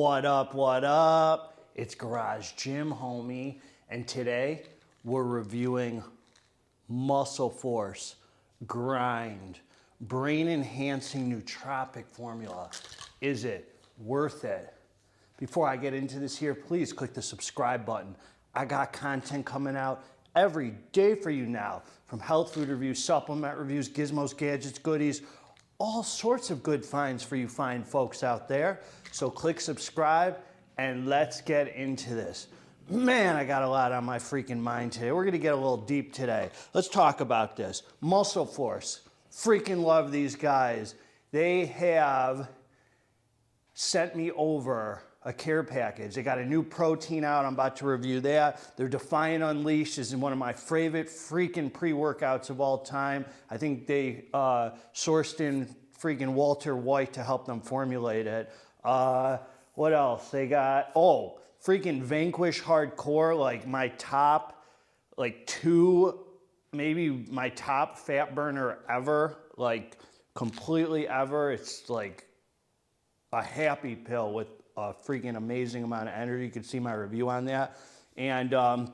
What up, what up? It's Garage Gym Homie, and today we're reviewing MuscleForce Grind Brain Enhancing Nootropic Formula. Is it worth it? Before I get into this here, please click the subscribe button. I got content coming out every day for you now, from health food reviews, supplement reviews, gizmos, gadgets, goodies, all sorts of good finds for you fine folks out there. So click subscribe and let's get into this. Man, I got a lot on my freaking mind today. We're gonna get a little deep today. Let's talk about this. MuscleForce, freaking love these guys. They have sent me over a care package. They got a new protein out. I'm about to review that. Their Defiant Unleashed is one of my favorite freaking pre-workouts of all time. I think they sourced in freaking Walter White to help them formulate it. What else? They got, freaking Vanquish Hardcore, like my top, maybe my top fat burner ever, like completely ever. It's like a happy pill with a freaking amazing amount of energy. You can see my review on that. And I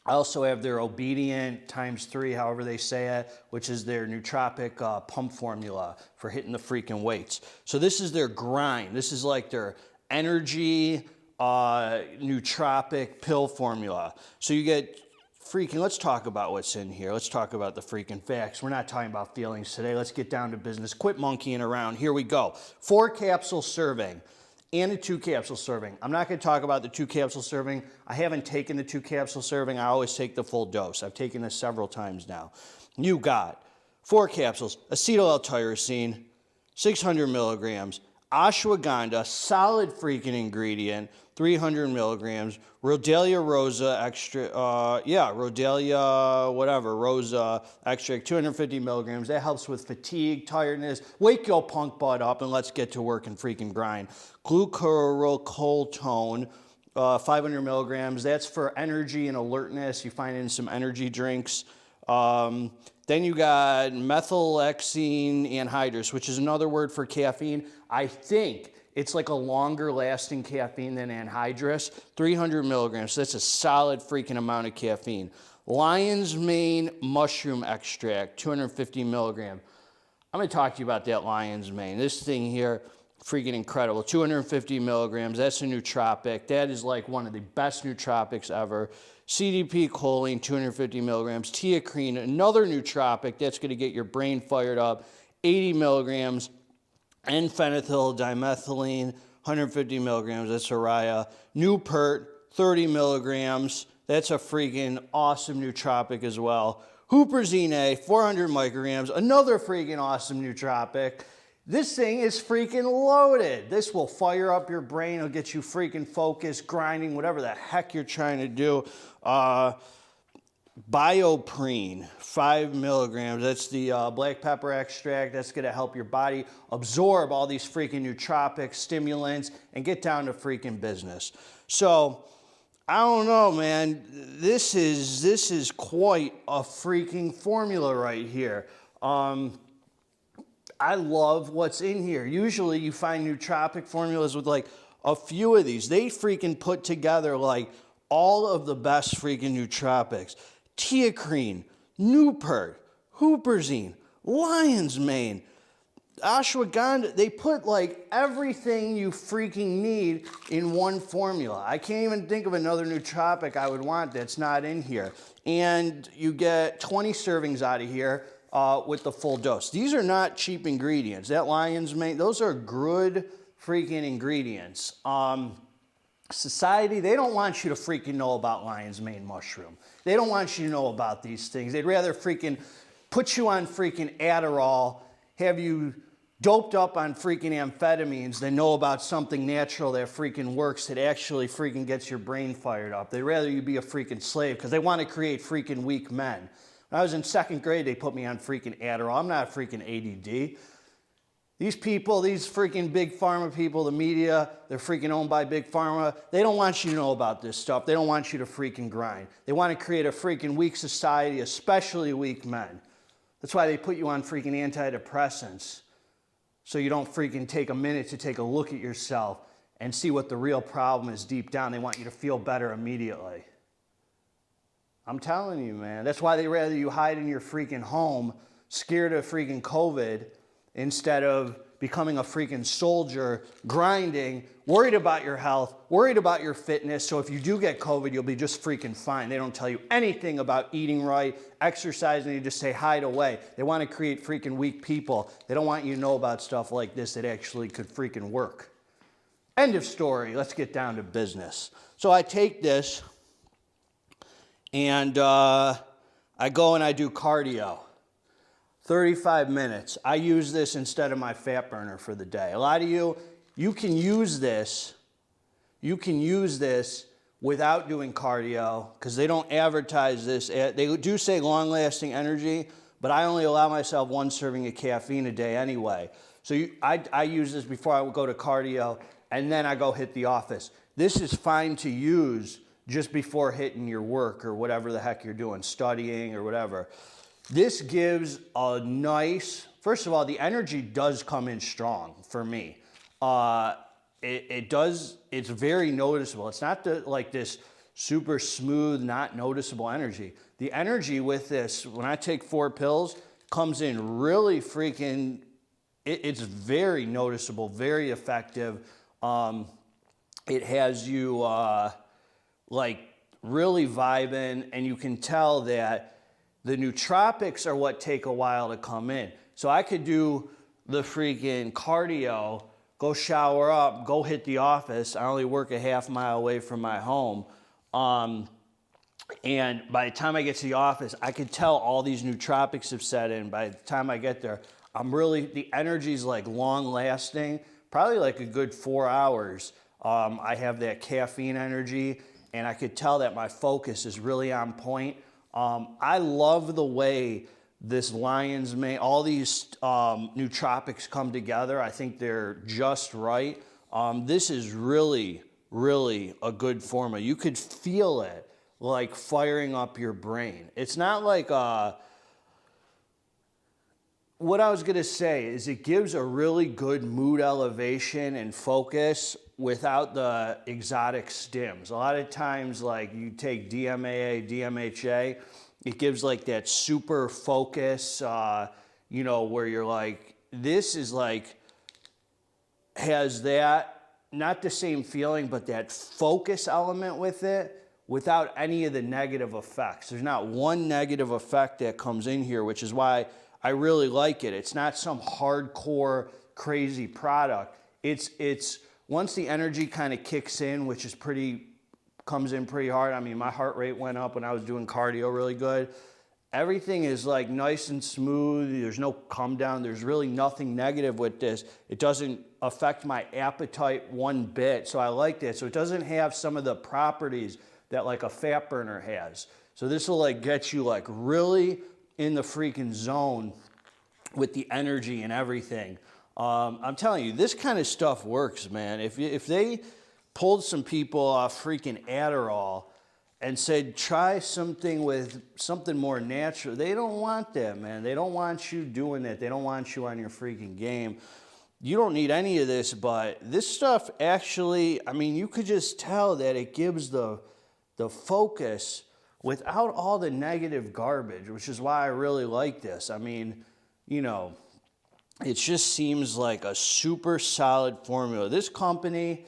also have their Obedient ×3, however they say it, which is their nootropic pump formula for hitting the freaking weights. So this is their grind. This is like their energy nootropic pill formula. So you get freaking, let's talk about what's in here. Let's talk about the freaking facts. We're not talking about feelings today. Let's get down to business. Quit monkeying around. Here we go. 4 capsule serving and a 2 capsule serving. I'm not going to talk about the 2 capsule serving. I haven't taken the 2 capsule serving. I always take the full dose. I've taken this several times now. You got 4 capsules, acetyl L-tyrosine, 600 milligrams, ashwagandha, solid freaking ingredient, 300 milligrams, Rhodiola rosa extra, Rhodiola whatever, rosa extract, 250 milligrams. That helps with fatigue, tiredness. Wake your punk butt up and let's get to work and freaking grind. Glucocorticoid, 500 milligrams. That's for energy and alertness. You find it in some energy drinks. Then you got methylexine anhydrous, which is another word for caffeine. I think it's like a longer lasting caffeine than anhydrous. 300 milligrams, so that's a solid freaking amount of caffeine. Lion's mane mushroom extract, 250 milligrams. I'm gonna talk to you about that lion's mane. This thing here, freaking incredible. 250 milligrams, that's a nootropic. That is like one of the best nootropics ever. CDP choline, 250 milligrams. Teacrine, another nootropic. That's going to get your brain fired up. 80 milligrams. N-phenylethyl dimethylene, 150 milligrams. That's Araya. Newpert, 30 milligrams. That's a freaking awesome nootropic as well. Huperzine A, 400 micrograms. Another freaking awesome nootropic. This thing is freaking loaded. This will fire up your brain. It'll get you freaking focused, grinding, whatever the heck you're trying to do. Bioprene, 5 milligrams. That's the black pepper extract. That's going to help your body absorb all these freaking nootropics, stimulants, and get down to freaking business. So, I don't know, man. This is quite a freaking formula right here. I love what's in here. Usually you find nootropic formulas with like a few of these. They freaking put together like all of the best freaking nootropics. Teacrine, Newpert, Huperzine, lion's mane, ashwagandha. They put like everything you freaking need in one formula. I can't even think of another nootropic I would want that's not in here. And you get 20 servings out of here. With the full dose. These are not cheap ingredients. That lion's mane, those are good freaking ingredients. Society, they don't want you to freaking know about lion's mane mushroom. They don't want you to know about these things. They'd rather freaking put you on freaking Adderall, have you doped up on freaking amphetamines than know about something natural that freaking works, that actually freaking gets your brain fired up. They'd rather you be a freaking slave because they want to create freaking weak men. When I was in 2nd grade, they put me on freaking Adderall. I'm not freaking ADD. These people, these freaking big pharma people, the media, they're freaking owned by big pharma. They don't want you to know about this stuff. They don't want you to freaking grind. They want to create a freaking weak society, especially weak men. That's why they put you on freaking antidepressants. So you don't freaking take a minute to take a look at yourself and see what the real problem is deep down. They want you to feel better immediately. I'm telling you, man. That's why they rather you hide in your freaking home, scared of freaking COVID, instead of becoming a freaking soldier, grinding, worried about your health, worried about your fitness. So if you do get COVID, you'll be just freaking fine. They don't tell you anything about eating right, exercising. They just say hide away. They want to create freaking weak people. They don't want you to know about stuff like this that actually could freaking work. End of story. Let's get down to business. So I take this and I go and I do cardio. 35 minutes. I use this instead of my fat burner for the day. A lot of you can use this. You can use this without doing cardio because they don't advertise this. They do say long-lasting energy, but I only allow myself 1 serving of caffeine a day anyway. So I use this before I go to cardio, and then I go hit the office. This is fine to use just before hitting your work or whatever the heck you're doing, studying or whatever. This gives a nice, first of all, the energy does come in strong for me. It does, it's very noticeable. It's not like this super smooth, not noticeable energy. The energy with this, when I take 4 pills, comes in really freaking, it's very noticeable, very effective. It has you like really vibing, and you can tell that the nootropics are what take a while to come in. So I could do the freaking cardio, go shower up, go hit the office. I only work a half mile away from my home. And by the time I get to the office, I could tell all these nootropics have set in. By the time I get there, the energy's like long lasting, probably like a good 4 hours. I have that caffeine energy, and I could tell that my focus is really on point. I love the way this lion's mane, all these nootropics come together. I think they're just right. This is really, really a good formula. You could feel it like firing up your brain. It's not like, what I was gonna say is it gives a really good mood elevation and focus without the exotic stims. A lot of times, like you take DMAA, DMHA, it gives like that super focus, you know, where you're like, this is like, has that, not the same feeling, but that focus element with it without any of the negative effects. There's not one negative effect that comes in here, which is why I really like it. It's not some hardcore, crazy product. It's once the energy kind of kicks in, which is comes in pretty hard. I mean, my heart rate went up when I was doing cardio really good. Everything is like nice and smooth. There's no come down. There's really nothing negative with this. It doesn't affect my appetite one bit. So I like that. So it doesn't have some of the properties that like a fat burner has. So this will like get you like really in the freaking zone with the energy and everything. I'm telling you, this kind of stuff works, man. If they pulled some people off freaking Adderall and said, try something with something more natural, they don't want that, man. They don't want you doing that. They don't want you on your freaking game. You don't need any of this, but this stuff actually, I mean, you could just tell that it gives the focus without all the negative garbage, which is why I really like this. I mean, you know, it just seems like a super solid formula. This company,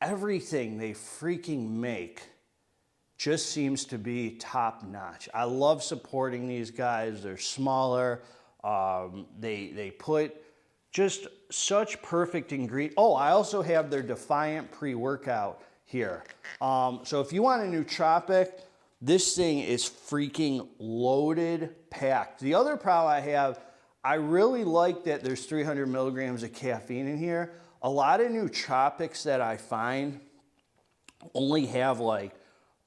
everything they freaking make just seems to be top notch. I love supporting these guys. They're smaller. They put just such perfect ingredients. Oh, I also have their Defiant pre-workout here. So if you want a nootropic, this thing is freaking loaded, packed. The other problem I have, I really like that there's 300 milligrams of caffeine in here. A lot of nootropics that I find only have like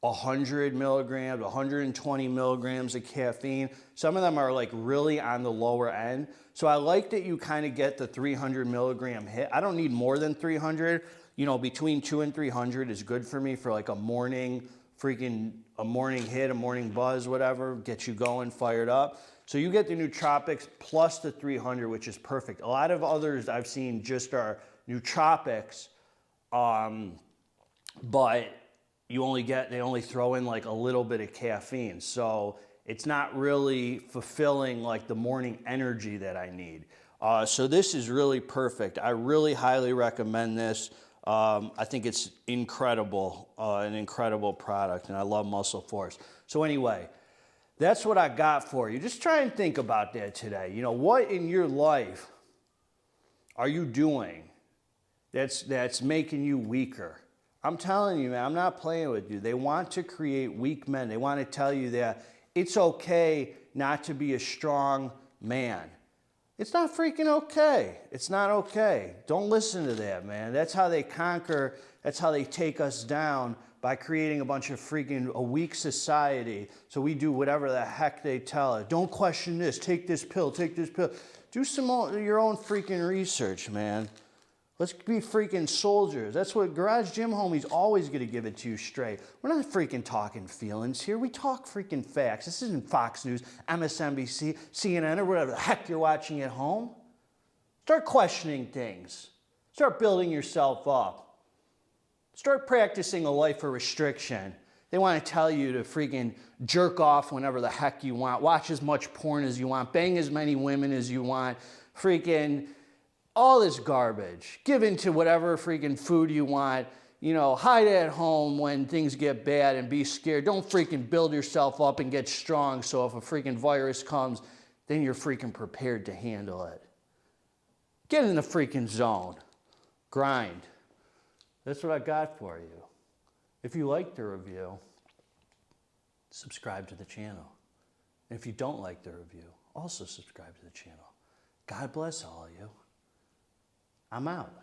100 milligrams, 120 milligrams of caffeine. Some of them are like really on the lower end. So I like that you kind of get the 300 milligram hit. I don't need more than 300. You know, between 200 and 300 is good for me for like a morning hit, a morning buzz, whatever, get you going, fired up. So you get the nootropics plus the 300, which is perfect. A lot of others I've seen just are nootropics, but they only throw in like a little bit of caffeine. So it's not really fulfilling like the morning energy that I need. So this is really perfect. I really highly recommend this. I think it's incredible, an incredible product, and I love MuscleForce. So anyway, that's what I got for you. Just try and think about that today. You know, what in your life are you doing that's making you weaker? I'm telling you, man, I'm not playing with you. They want to create weak men. They want to tell you that it's okay not to be a strong man. It's not freaking okay. It's not okay. Don't listen to that, man. That's how they conquer. That's how they take us down, by creating a bunch of a weak society. So we do whatever the heck they tell us. Don't question this. Take this pill. Take this pill. Do some your own freaking research, man. Let's be freaking soldiers. That's what Garage Gym Homie's always going to give it to you straight. We're not freaking talking feelings here. We talk freaking facts. This isn't Fox News, MSNBC, CNN, or whatever the heck you're watching at home. Start questioning things. Start building yourself up. Start practicing a life of restriction. They want to tell you to freaking jerk off whenever the heck you want, watch as much porn as you want, bang as many women as you want, freaking all this garbage. Give into whatever freaking food you want. You know, hide at home when things get bad and be scared. Don't freaking build yourself up and get strong so if a freaking virus comes, then you're freaking prepared to handle it. Get in the freaking zone. Grind. That's what I got for you. If you liked the review, subscribe to the channel. And if you don't like the review, also subscribe to the channel. God bless all of you. I'm out.